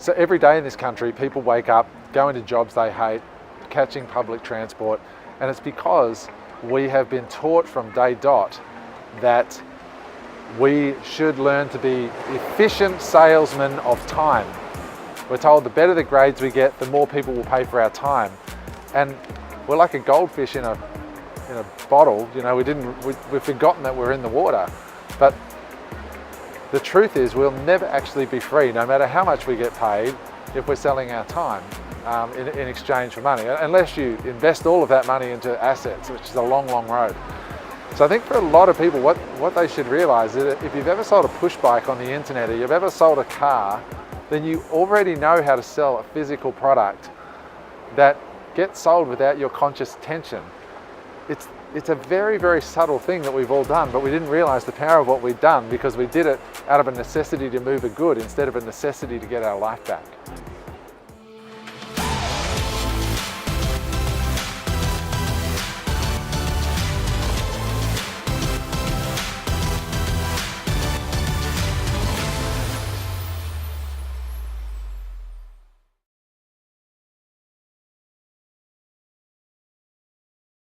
So every day in this country, people wake up, go into jobs they hate, catching public transport, and it's because we have been taught from day dot that we should learn to be efficient salesmen of time. We're told the better the grades we get, the more people will pay for our time. And we're like a goldfish in a bottle, you know, we've forgotten that we're in the water. But the truth is we'll never actually be free, no matter how much we get paid, if we're selling our time in exchange for money, unless you invest all of that money into assets, which is a long, long road. So I think for a lot of people, what they should realize is that if you've ever sold a push bike on the internet, or you've ever sold a car, then you already know how to sell a physical product that gets sold without your conscious attention. It's a very, very subtle thing that we've all done, but we didn't realize the power of what we'd done because we did it out of a necessity to move a good instead of a necessity to get our life back.